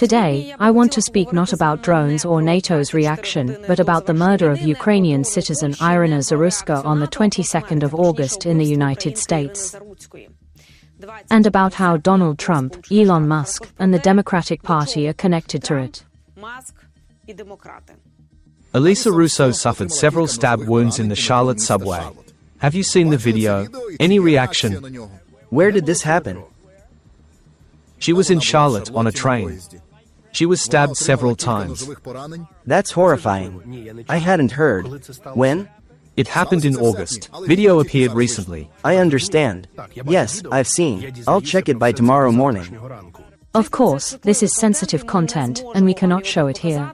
Today, I want to speak not about drones or NATO's reaction, but about the murder of Ukrainian citizen Irina Zaruska on the 22nd of August in the United States. And about how Donald Trump, Elon Musk, and the Democratic Party are connected to it. Elisa Russo suffered several stab wounds in the Charlotte subway. Have you seen the video? Any reaction? Where did this happen? She was in Charlotte on a train. She was stabbed several times. That's horrifying. I hadn't heard. When? It happened in August. Video appeared recently. I understand. Yes, I've seen. I'll check it by tomorrow morning. Of course, this is sensitive content, and we cannot show it here.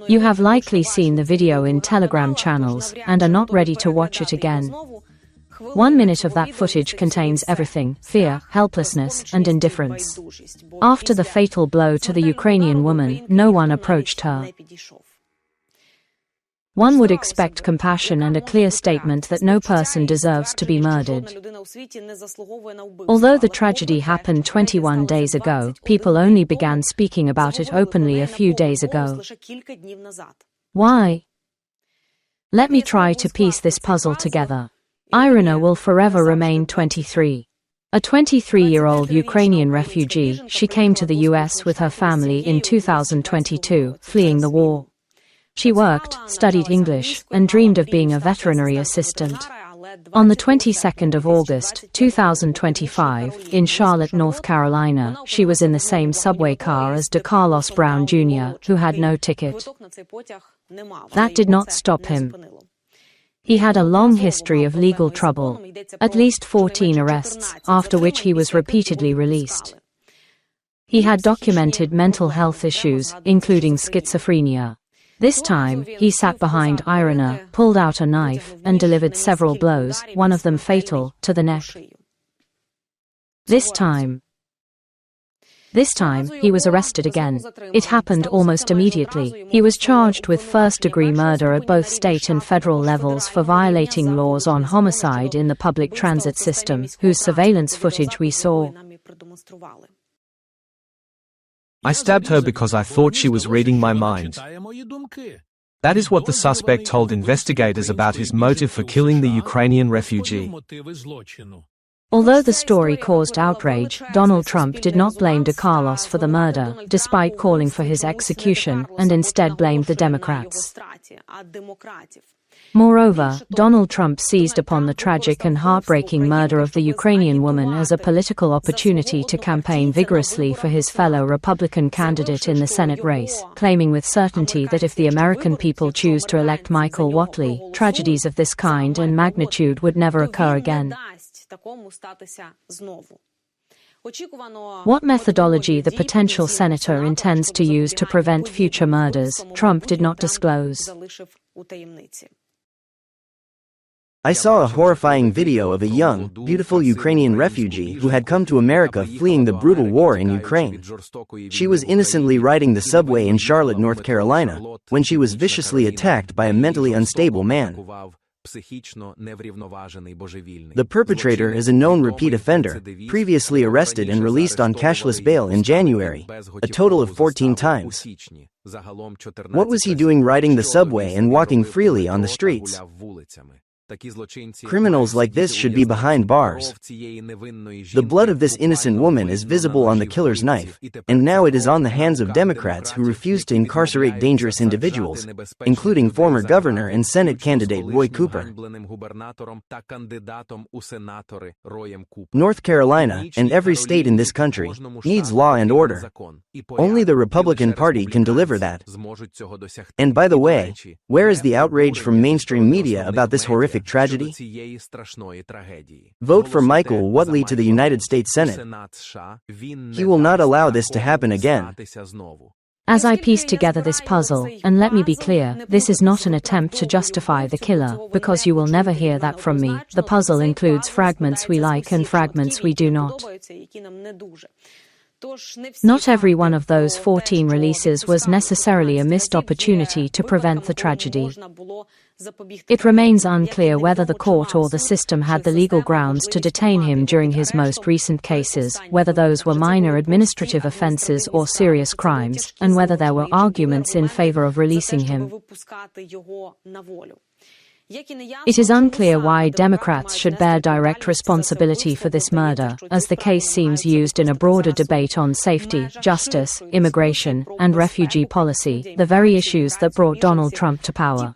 You have likely seen the video in Telegram channels, and are not ready to watch it again. 1 minute of that footage contains everything: fear, helplessness, and indifference. After the fatal blow to the Ukrainian woman, no one approached her. One would expect compassion and a clear statement that no person deserves to be murdered. Although the tragedy happened 21 days ago, people only began speaking about it openly a few days ago. Why? Let me try to piece this puzzle together. Irina will forever remain 23. A 23-year-old Ukrainian refugee, she came to the US with her family in 2022, fleeing the war. She worked, studied English, and dreamed of being a veterinary assistant. On the 22nd of August, 2025, in Charlotte, North Carolina, she was in the same subway car as DeCarlos Brown Jr., who had no ticket. That did not stop him. He had a long history of legal trouble, at least 14 arrests, after which he was repeatedly released. He had documented mental health issues, including schizophrenia. This time, he sat behind Irina, pulled out a knife, and delivered several blows, one of them fatal, to the neck. This time, he was arrested again. It happened almost immediately. He was charged with first-degree murder at both state and federal levels for violating laws on homicide in the public transit system, whose surveillance footage we saw. I stabbed her because I thought she was reading my mind. That is what the suspect told investigators about his motive for killing the Ukrainian refugee. Although the story caused outrage, Donald Trump did not blame DeCarlos for the murder, despite calling for his execution, and instead blamed the Democrats. Moreover, Donald Trump seized upon the tragic and heartbreaking murder of the Ukrainian woman as a political opportunity to campaign vigorously for his fellow Republican candidate in the Senate race, claiming with certainty that if the American people choose to elect Michael Whatley, tragedies of this kind and magnitude would never occur again. What methodology the potential senator intends to use to prevent future murders, Trump did not disclose. I saw a horrifying video of a young, beautiful Ukrainian refugee who had come to America fleeing the brutal war in Ukraine. She was innocently riding the subway in Charlotte, North Carolina, when she was viciously attacked by a mentally unstable man. The perpetrator is a known repeat offender, previously arrested and released on cashless bail in January, a total of 14 times. What was he doing riding the subway and walking freely on the streets? Criminals like this should be behind bars. The blood of this innocent woman is visible on the killer's knife, and now it is on the hands of Democrats who refuse to incarcerate dangerous individuals, including former governor and Senate candidate Roy Cooper. North Carolina, and every state in this country, needs law and order. Only the Republican Party can deliver that. And by the way, where is the outrage from mainstream media about this horrific tragedy? Vote for Michael Whatley to the United States Senate. He will not allow this to happen again. As I piece together this puzzle, and let me be clear, this is not an attempt to justify the killer, because you will never hear that from me. The puzzle includes fragments we like and fragments we do not. Not every one of those 14 releases was necessarily a missed opportunity to prevent the tragedy. It remains unclear whether the court or the system had the legal grounds to detain him during his most recent cases, whether those were minor administrative offenses or serious crimes, and whether there were arguments in favor of releasing him. It is unclear why Democrats should bear direct responsibility for this murder, as the case seems used in a broader debate on safety, justice, immigration, and refugee policy, the very issues that brought Donald Trump to power.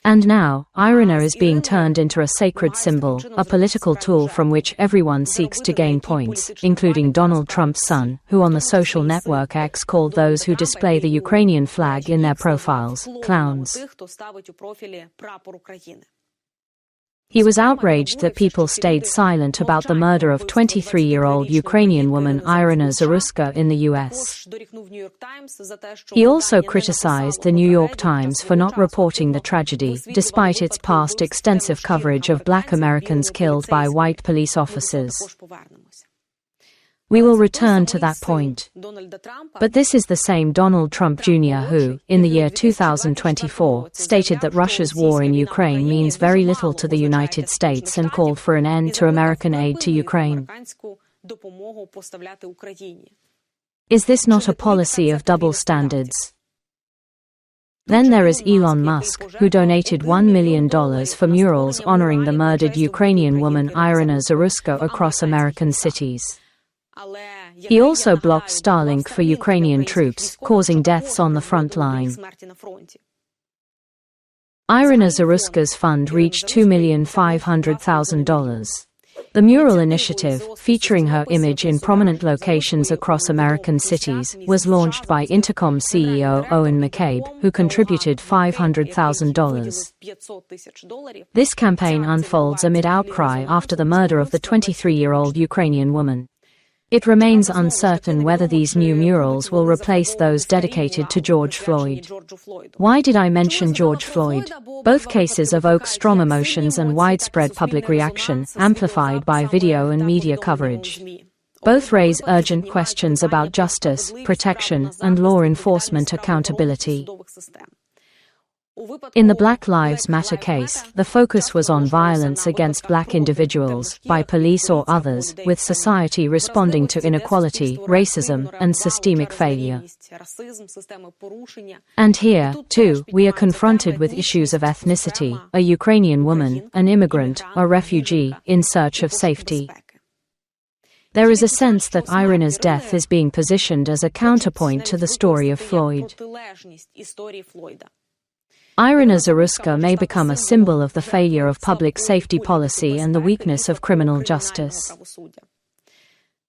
And now, Irina is being turned into a sacred symbol, a political tool from which everyone seeks to gain points, including Donald Trump's son, who on the social network X called those who display the Ukrainian flag in their profiles, clowns. He was outraged that people stayed silent about the murder of 23-year-old Ukrainian woman Irina Zaruska in the U.S. He also criticized the New York Times for not reporting the tragedy, despite its past extensive coverage of Black Americans killed by white police officers. We will return to that point. But this is the same Donald Trump Jr. who, in the year 2024, stated that Russia's war in Ukraine means very little to the United States and called for an end to American aid to Ukraine. Is this not a policy of double standards? Then there is Elon Musk, who donated $1 million for murals honoring the murdered Ukrainian woman Irina Zaruska across American cities. He also blocked Starlink for Ukrainian troops, causing deaths on the front line. Irina Zaruska's fund reached $2,500,000. The mural initiative, featuring her image in prominent locations across American cities, was launched by Intercom CEO Owen McCabe, who contributed $500,000. This campaign unfolds amid outcry after the murder of the 23-year-old Ukrainian woman. It remains uncertain whether these new murals will replace those dedicated to George Floyd. Why did I mention George Floyd? Both cases evoke strong emotions and widespread public reaction, amplified by video and media coverage. Both raise urgent questions about justice, protection, and law enforcement accountability. In the Black Lives Matter case, the focus was on violence against black individuals, by police or others, with society responding to inequality, racism, and systemic failure. And here, too, we are confronted with issues of ethnicity, a Ukrainian woman, an immigrant, a refugee, in search of safety. There is a sense that Irina's death is being positioned as a counterpoint to the story of Floyd. Irina Zaruska may become a symbol of the failure of public safety policy and the weakness of criminal justice.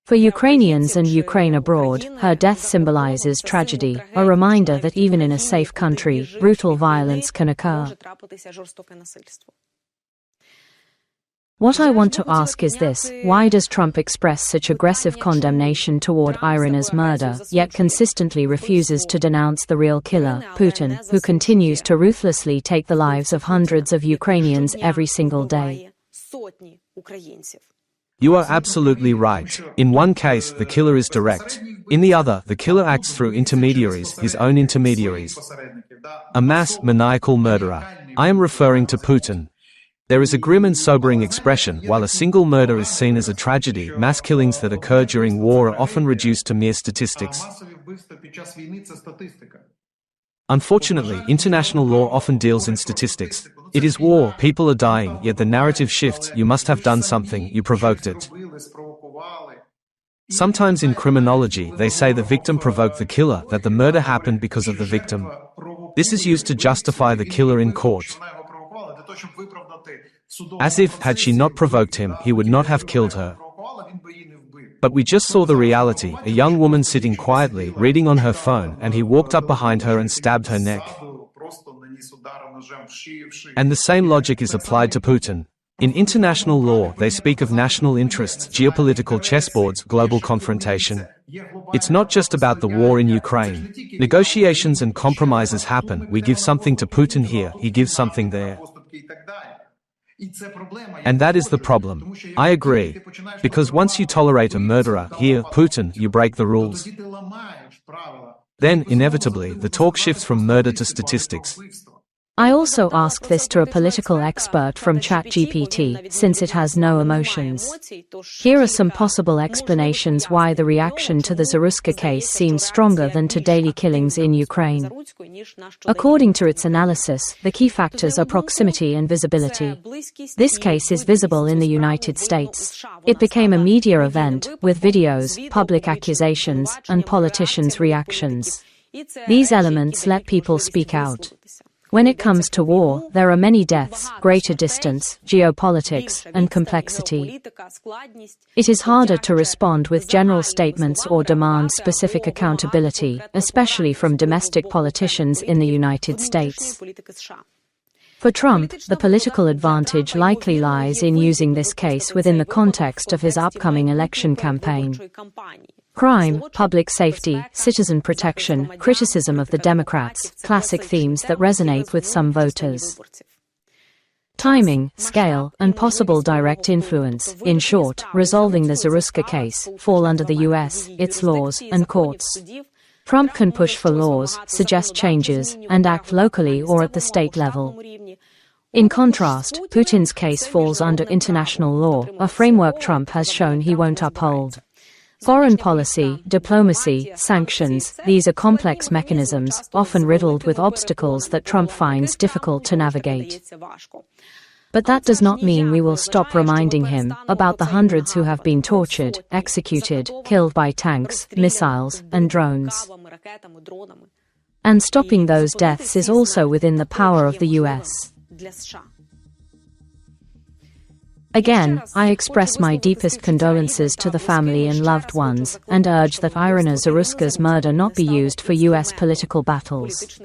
For Ukrainians and Ukraine abroad, her death symbolizes tragedy, a reminder that even in a safe country, brutal violence can occur. What I want to ask is this: why does Trump express such aggressive condemnation toward Irina's murder, yet consistently refuses to denounce the real killer, Putin, who continues to ruthlessly take the lives of hundreds of Ukrainians every single day? You are absolutely right. In one case, the killer is direct. In the other, the killer acts through intermediaries, his own intermediaries. A mass, maniacal murderer. I am referring to Putin. There is a grim and sobering expression. While a single murder is seen as a tragedy, mass killings that occur during war are often reduced to mere statistics. Unfortunately, international law often deals in statistics. It is war, people are dying, yet the narrative shifts: you must have done something, you provoked it. Sometimes in criminology, they say the victim provoked the killer, that the murder happened because of the victim. This is used to justify the killer in court. As if, had she not provoked him, he would not have killed her. But we just saw the reality: a young woman sitting quietly, reading on her phone, and he walked up behind her and stabbed her neck. And the same logic is applied to Putin. In international law, they speak of national interests, geopolitical chessboards, global confrontation. It's not just about the war in Ukraine. Negotiations and compromises happen. We give something to Putin here, he gives something there. And that is the problem. I agree. Because once you tolerate a murderer, here, Putin, you break the rules. Then, inevitably, the talk shifts from murder to statistics. I also asked this to a political expert from ChatGPT, since it has no emotions. Here are some possible explanations why the reaction to the Zaruska case seems stronger than to daily killings in Ukraine. According to its analysis, the key factors are proximity and visibility. This case is visible in the United States. It became a media event, with videos, public accusations, and politicians' reactions. These elements let people speak out. When it comes to war, there are many deaths, greater distance, geopolitics, and complexity. It is harder to respond with general statements or demand specific accountability, especially from domestic politicians in the United States. For Trump, the political advantage likely lies in using this case within the context of his upcoming election campaign. Crime, public safety, citizen protection, criticism of the Democrats, classic themes that resonate with some voters. Timing, scale, and possible direct influence, in short, resolving the Zaruska case, fall under the US, its laws, and courts. Trump can push for laws, suggest changes, and act locally or at the state level. In contrast, Putin's case falls under international law, a framework Trump has shown he won't uphold. Foreign policy, diplomacy, sanctions, these are complex mechanisms, often riddled with obstacles that Trump finds difficult to navigate. But that does not mean we will stop reminding him about the hundreds who have been tortured, executed, killed by tanks, missiles, and drones. And stopping those deaths is also within the power of the US. Again, I express my deepest condolences to the family and loved ones, and urge that Irina Zaruska's murder not be used for US political battles.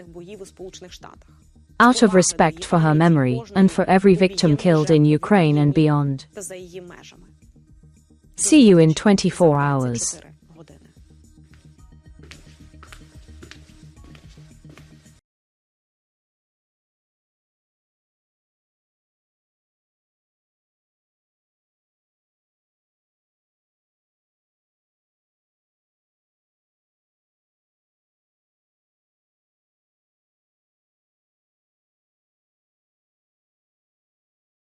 Out of respect for her memory, and for every victim killed in Ukraine and beyond. See you in 24 hours.